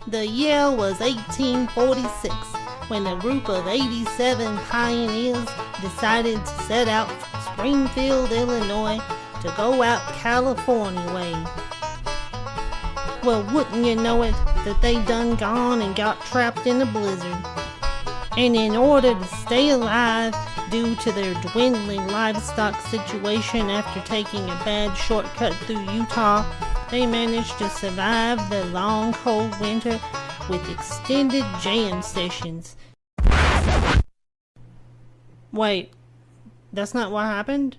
The year was 1846 when a group of 87 pioneers decided to set out from Springfield, Illinois to go out California way. Well, wouldn't you know it, that they done gone and got trapped in a blizzard. And in order to stay alive, due to their dwindling livestock situation after taking a bad shortcut through Utah, they managed to survive the long cold winter with extended jam sessions. Wait, that's not what happened?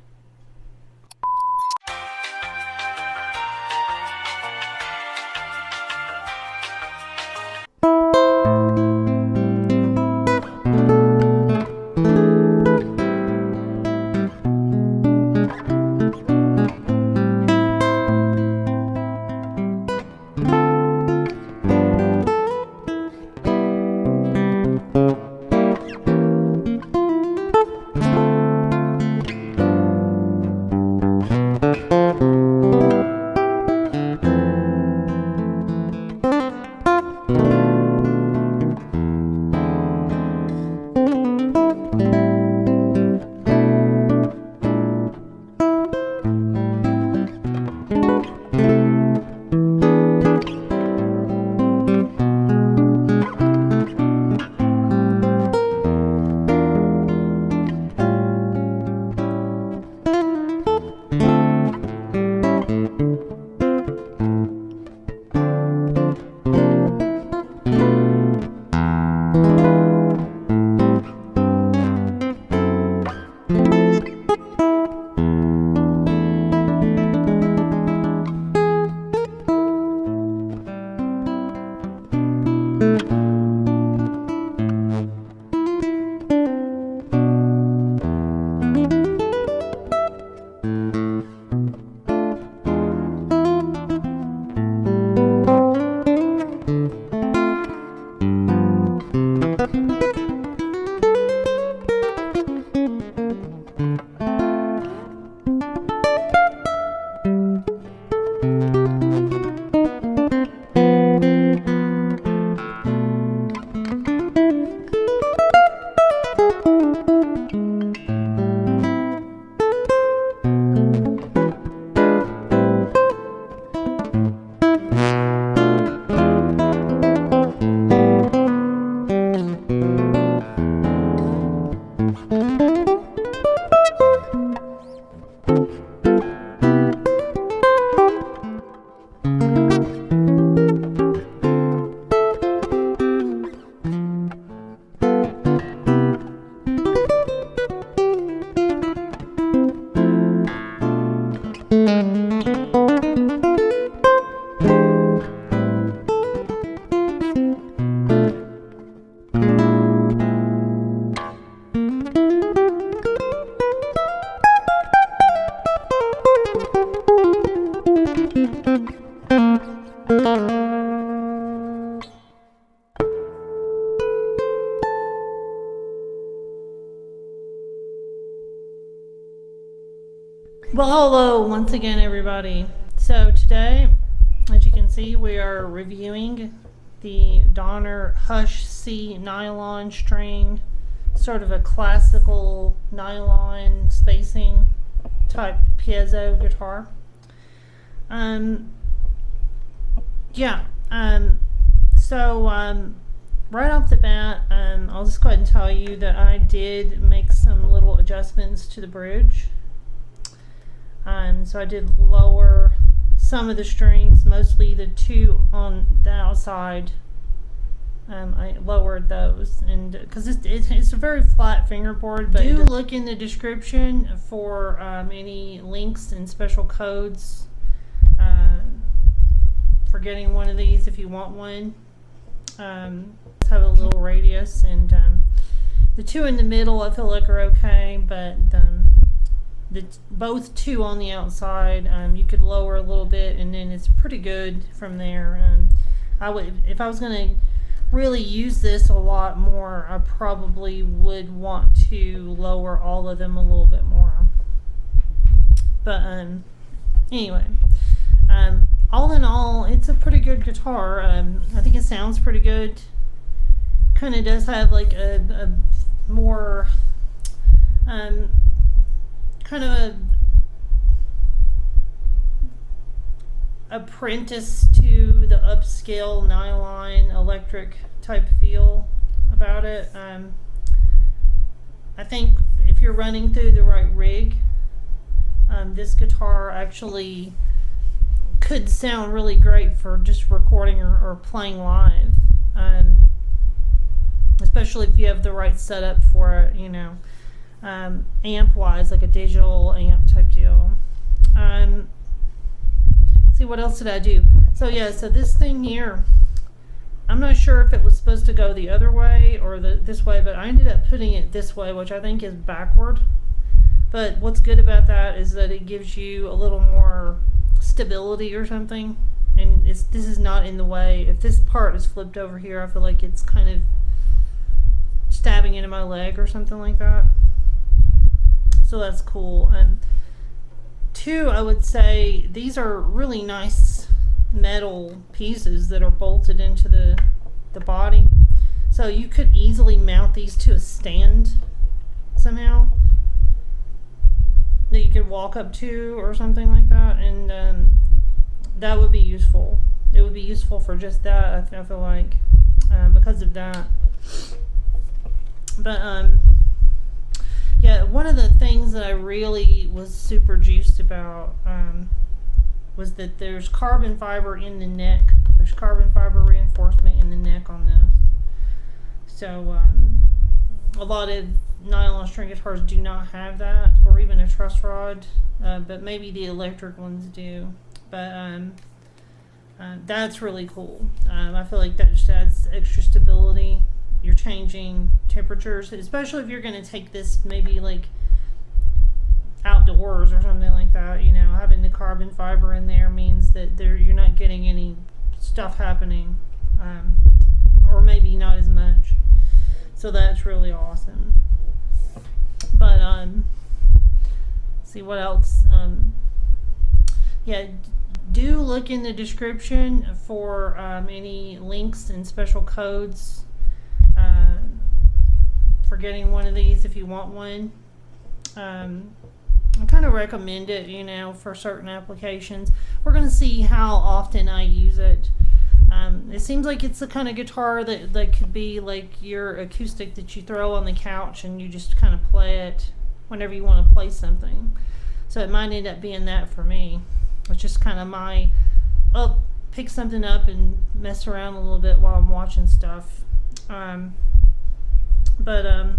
Well, hello once again, everybody. So today, as you can see, we are reviewing the Donner Hush C nylon string, sort of a classical nylon spacing type piezo guitar. Right off the bat, I'll just go ahead and tell you that I did make some little adjustments to the bridge. So I did lower some of the strings, mostly the two on the outside. I lowered those, and because it's a very flat fingerboard. But do look in the description for any links and special codes for getting one of these if you want one. Let's have a little radius, and the two in the middle I feel like are okay, but both two on the outside, you could lower a little bit, and then it's pretty good from there. I would, if I was going to really use this a lot more, I probably would want to lower all of them a little bit more. But anyway, all in all, it's a pretty good guitar. I think it sounds pretty good. Kind of does have like a more kind of a apprentice to the upscale Nylon electric type feel about it. I think if you're running through the right rig, this guitar actually could sound really great for just recording or playing live, especially if you have the right setup for it, you know, amp wise, like a digital amp type deal. See, what else did I do? So yeah, so this thing here, I'm not sure if it was supposed to go the other way or this way, but I ended up putting it this way, which I think is backward. But what's good about that is that it gives you a little more stability or something, and this is not in the way. If this part is flipped over here, I feel like it's kind of stabbing into my leg or something like that. So that's cool. And two, I would say these are really nice metal pieces that are bolted into the body, so you could easily mount these to a stand somehow that you could walk up to or something like that, and that would be useful. It would be useful for just that, I feel like, because of that. But yeah, one of the things that I really was super juiced about was that there's carbon fiber in the neck. There's carbon fiber reinforcement in the neck on this. So a lot of nylon string guitars do not have that, or even a truss rod, but maybe the electric ones do. But that's really cool. I feel like that just adds extra stability. You're changing temperatures, especially if you're going to take this maybe like outdoors or something like that. You know, having the carbon fiber in there means that you're not getting any stuff happening, or maybe not as much. So that's really awesome. But see what else. Yeah, do look in the description for any links and special codes for getting one of these if you want one. I kind of recommend it, you know, for certain applications. We're going to see how often I use it. It seems like it's the kind of guitar that could be like your acoustic that you throw on the couch and you just kind of play it whenever you want to play something. So it might end up being that for me. It's just kind of my, pick something up and mess around a little bit while I'm watching stuff. But yeah,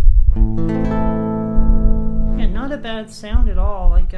not a bad sound at all. Like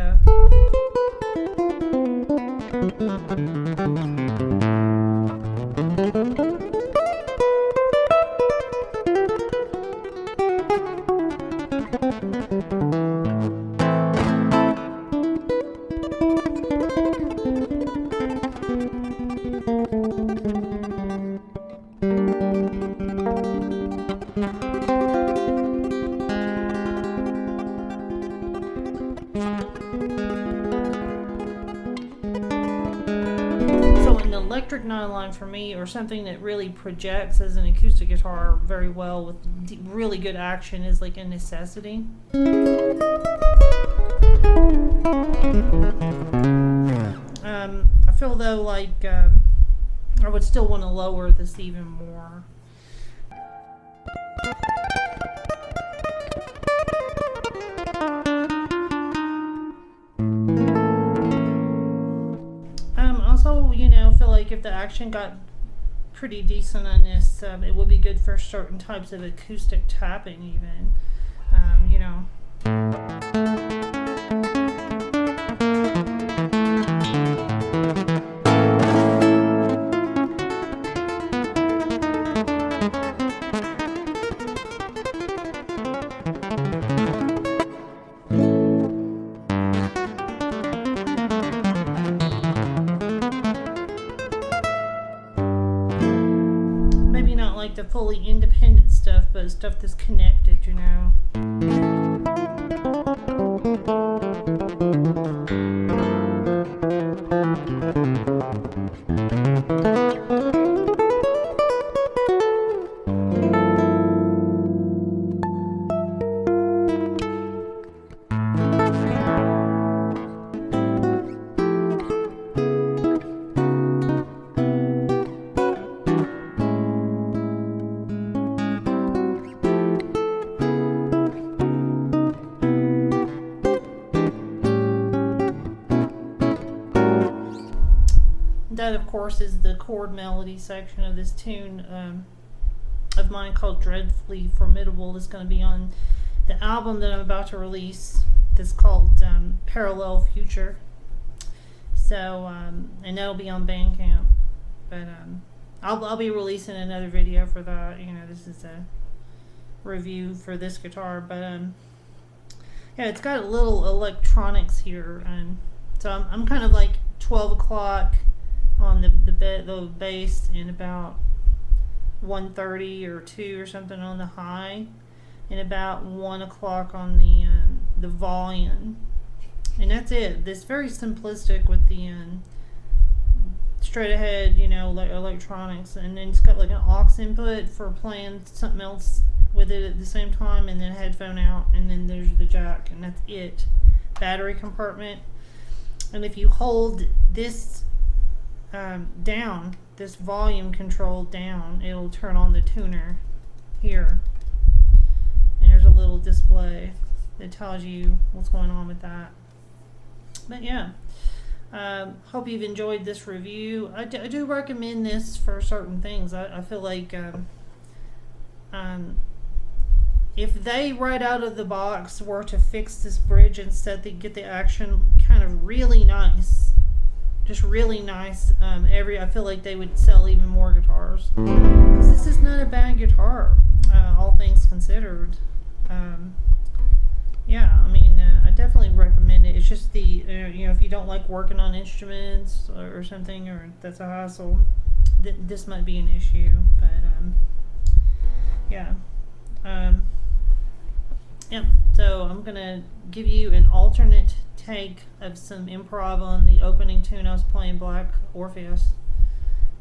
electric nylon for me, or something that really projects as an acoustic guitar very well with really good action, is like a necessity. I feel though like I would still want to lower this even more. Also, you know, feel like if the action got pretty decent on this, it would be good for certain types of acoustic tapping even, you know. The fully independent stuff, but stuff that's connected, you know. that, of course, is the chord melody section of this tune of mine called Dreadfully Formidable. That's going to be on the album that I'm about to release that's called Parallel Future. So, and that'll be on Bandcamp. But I'll be releasing another video for that. You know, this is a review for this guitar. But yeah, it's got a little electronics here. And so I'm kind of like 12 o'clock on the bass, and about 1:30 or 2 or something on the high, and about 1 o'clock on the volume. And that's it. It's very simplistic with the straight ahead, you know, electronics, and then it's got like an aux input for playing something else with it at the same time, and then headphone out, and then there's the jack, and that's it. Battery compartment. And if you hold this down, this volume control down, it'll turn on the tuner here, and there's a little display that tells you what's going on with that. But yeah, hope you've enjoyed this review. I do recommend this for certain things. I feel like if they right out of the box were to fix this bridge and get the action kind of really nice, just really nice, I feel like they would sell even more guitars, because this is not a bad guitar, all things considered. Yeah, I mean, I definitely recommend it. It's just you know, if you don't like working on instruments or something, or that's a hassle, this might be an issue. But yeah, yeah. So I'm gonna give you an alternate take of some improv on the opening tune I was playing, Black Orpheus,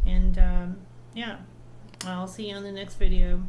and yeah, I'll see you on the next video.